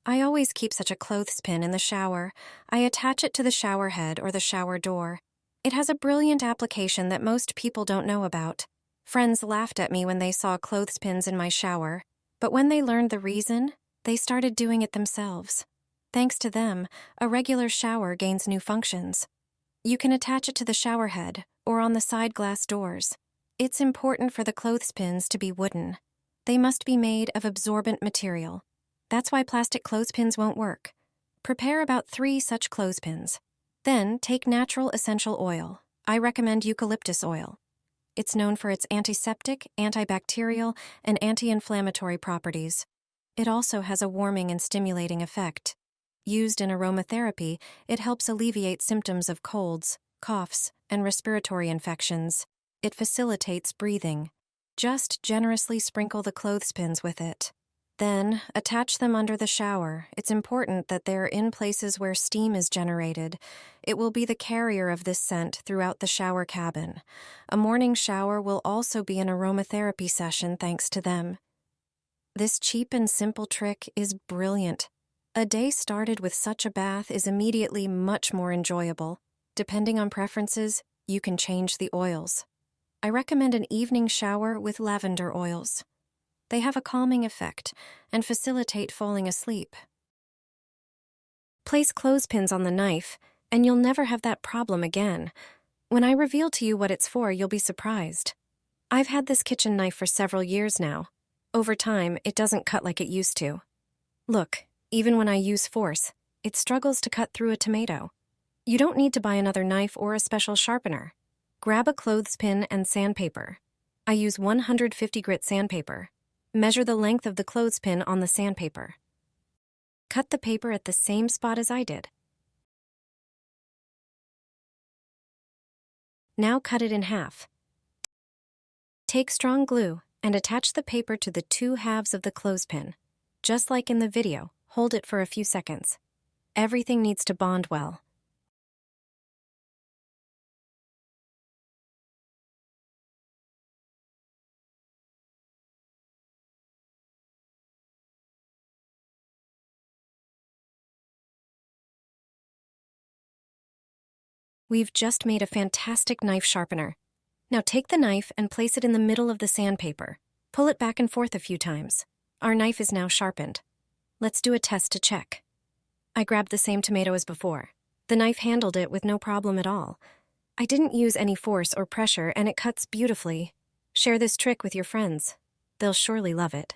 I always keep such a clothespin in the shower. I attach it to the shower head or the shower door. It has a brilliant application that most people don't know about. Friends laughed at me when they saw clothespins in my shower, but when they learned the reason, they started doing it themselves. Thanks to them, a regular shower gains new functions. You can attach it to the shower head or on the side glass doors. It's important for the clothespins to be wooden. They must be made of absorbent material. That's why plastic clothespins won't work. Prepare about 3 such clothespins. Then take natural essential oil. I recommend eucalyptus oil. It's known for its antiseptic, antibacterial, and anti-inflammatory properties. It also has a warming and stimulating effect. Used in aromatherapy, it helps alleviate symptoms of colds, coughs, and respiratory infections. It facilitates breathing. Just generously sprinkle the clothespins with it. Then, attach them under the shower. It's important that they're in places where steam is generated. It will be the carrier of this scent throughout the shower cabin. A morning shower will also be an aromatherapy session thanks to them. This cheap and simple trick is brilliant. A day started with such a bath is immediately much more enjoyable. Depending on preferences, you can change the oils. I recommend an evening shower with lavender oils. They have a calming effect and facilitate falling asleep. Place clothespins on the knife, and you'll never have that problem again. When I reveal to you what it's for, you'll be surprised. I've had this kitchen knife for several years now. Over time, it doesn't cut like it used to. Look, even when I use force, it struggles to cut through a tomato. You don't need to buy another knife or a special sharpener. Grab a clothespin and sandpaper. I use 150 grit sandpaper. Measure the length of the clothespin on the sandpaper. Cut the paper at the same spot as I did. Now cut it in half. Take strong glue and attach the paper to the 2 halves of the clothespin. Just like in the video, hold it for a few seconds. Everything needs to bond well. We've just made a fantastic knife sharpener. Now take the knife and place it in the middle of the sandpaper. Pull it back and forth a few times. Our knife is now sharpened. Let's do a test to check. I grabbed the same tomato as before. The knife handled it with no problem at all. I didn't use any force or pressure, and it cuts beautifully. Share this trick with your friends. They'll surely love it.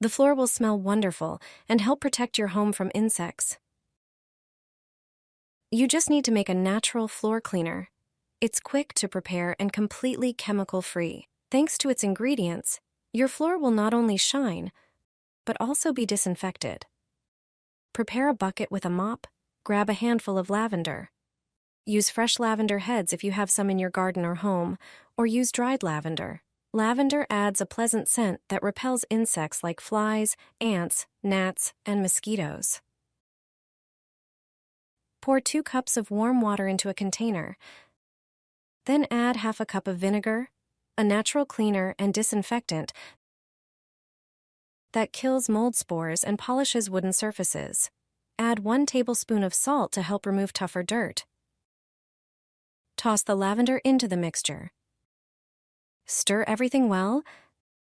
The floor will smell wonderful and help protect your home from insects. You just need to make a natural floor cleaner. It's quick to prepare and completely chemical-free. Thanks to its ingredients, your floor will not only shine, but also be disinfected. Prepare a bucket with a mop. Grab a handful of lavender. Use fresh lavender heads if you have some in your garden or home, or use dried lavender. Lavender adds a pleasant scent that repels insects like flies, ants, gnats, and mosquitoes. Pour 2 cups of warm water into a container. Then add half a cup of vinegar, a natural cleaner and disinfectant that kills mold spores and polishes wooden surfaces. Add 1 tablespoon of salt to help remove tougher dirt. Toss the lavender into the mixture. Stir everything well,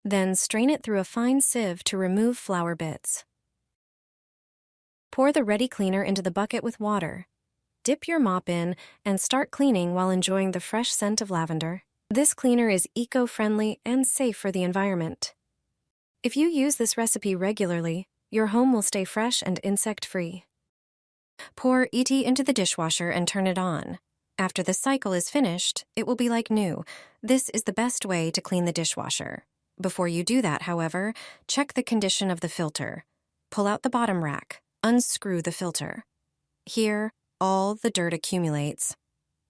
then strain it through a fine sieve to remove flour bits. Pour the ready cleaner into the bucket with water. Dip your mop in and start cleaning while enjoying the fresh scent of lavender. This cleaner is eco-friendly and safe for the environment. If you use this recipe regularly, your home will stay fresh and insect-free. Pour ET into the dishwasher and turn it on. After the cycle is finished, it will be like new. This is the best way to clean the dishwasher. Before you do that, however, check the condition of the filter. Pull out the bottom rack. Unscrew the filter. Here, all the dirt accumulates.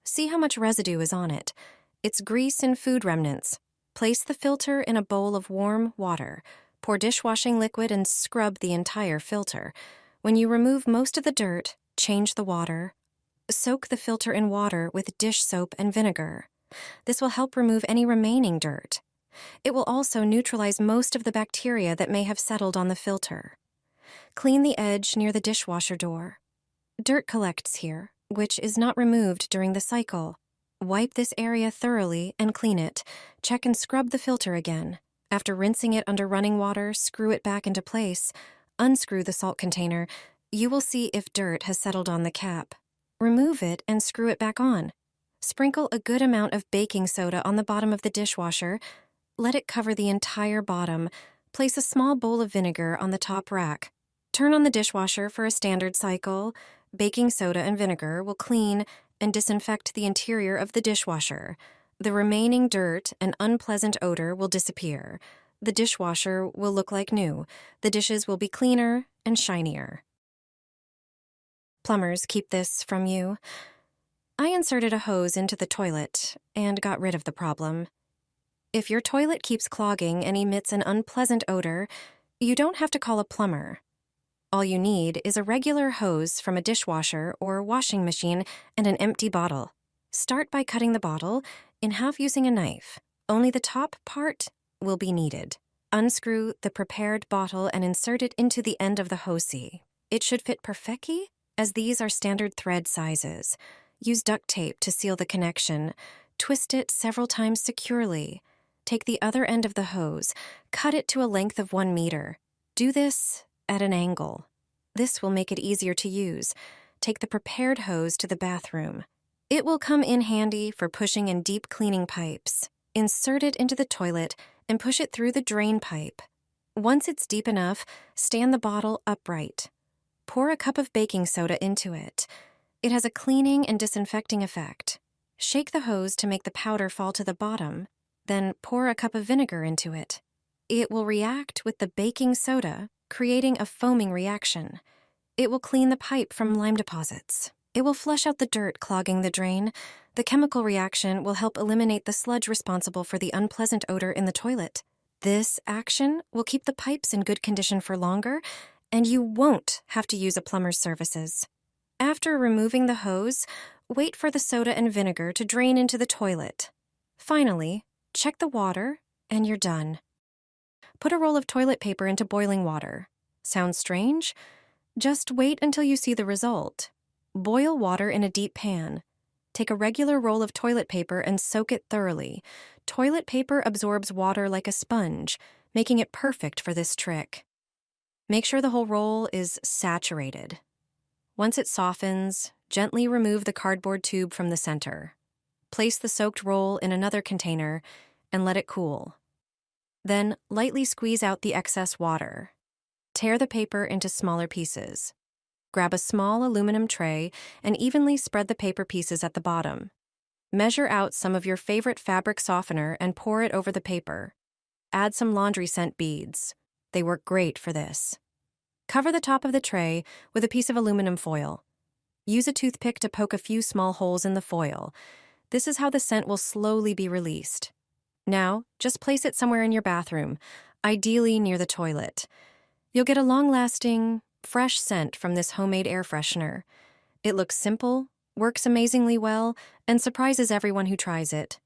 See how much residue is on it. It's grease and food remnants. Place the filter in a bowl of warm water. Pour dishwashing liquid and scrub the entire filter. When you remove most of the dirt, change the water. Soak the filter in water with dish soap and vinegar. This will help remove any remaining dirt. It will also neutralize most of the bacteria that may have settled on the filter. Clean the edge near the dishwasher door. Dirt collects here, which is not removed during the cycle. Wipe this area thoroughly and clean it. Check and scrub the filter again. After rinsing it under running water, screw it back into place. Unscrew the salt container. You will see if dirt has settled on the cap. Remove it and screw it back on. Sprinkle a good amount of baking soda on the bottom of the dishwasher. Let it cover the entire bottom. Place a small bowl of vinegar on the top rack. Turn on the dishwasher for a standard cycle. Baking soda and vinegar will clean and disinfect the interior of the dishwasher. The remaining dirt and unpleasant odor will disappear. The dishwasher will look like new. The dishes will be cleaner and shinier. Plumbers keep this from you. I inserted a hose into the toilet and got rid of the problem. If your toilet keeps clogging and emits an unpleasant odor, you don't have to call a plumber. All you need is a regular hose from a dishwasher or washing machine and an empty bottle. Start by cutting the bottle in half using a knife. Only the top part will be needed. Unscrew the prepared bottle and insert it into the end of the hosey. It should fit perfectly, as these are standard thread sizes. Use duct tape to seal the connection. Twist it several times securely. Take the other end of the hose. Cut it to a length of 1 meter. Do this at an angle. This will make it easier to use. Take the prepared hose to the bathroom. It will come in handy for pushing in deep cleaning pipes. Insert it into the toilet and push it through the drain pipe. Once it's deep enough, stand the bottle upright. Pour a cup of baking soda into it. It has a cleaning and disinfecting effect. Shake the hose to make the powder fall to the bottom, then pour a cup of vinegar into it. It will react with the baking soda, creating a foaming reaction. It will clean the pipe from lime deposits. It will flush out the dirt clogging the drain. The chemical reaction will help eliminate the sludge responsible for the unpleasant odor in the toilet. This action will keep the pipes in good condition for longer, and you won't have to use a plumber's services. After removing the hose, wait for the soda and vinegar to drain into the toilet. Finally, check the water, and you're done. Put a roll of toilet paper into boiling water. Sounds strange? Just wait until you see the result. Boil water in a deep pan. Take a regular roll of toilet paper and soak it thoroughly. Toilet paper absorbs water like a sponge, making it perfect for this trick. Make sure the whole roll is saturated. Once it softens, gently remove the cardboard tube from the center. Place the soaked roll in another container and let it cool. Then lightly squeeze out the excess water. Tear the paper into smaller pieces. Grab a small aluminum tray and evenly spread the paper pieces at the bottom. Measure out some of your favorite fabric softener and pour it over the paper. Add some laundry scent beads. They work great for this. Cover the top of the tray with a piece of aluminum foil. Use a toothpick to poke a few small holes in the foil. This is how the scent will slowly be released. Now, just place it somewhere in your bathroom, ideally near the toilet. You'll get a long-lasting, fresh scent from this homemade air freshener. It looks simple, works amazingly well, and surprises everyone who tries it.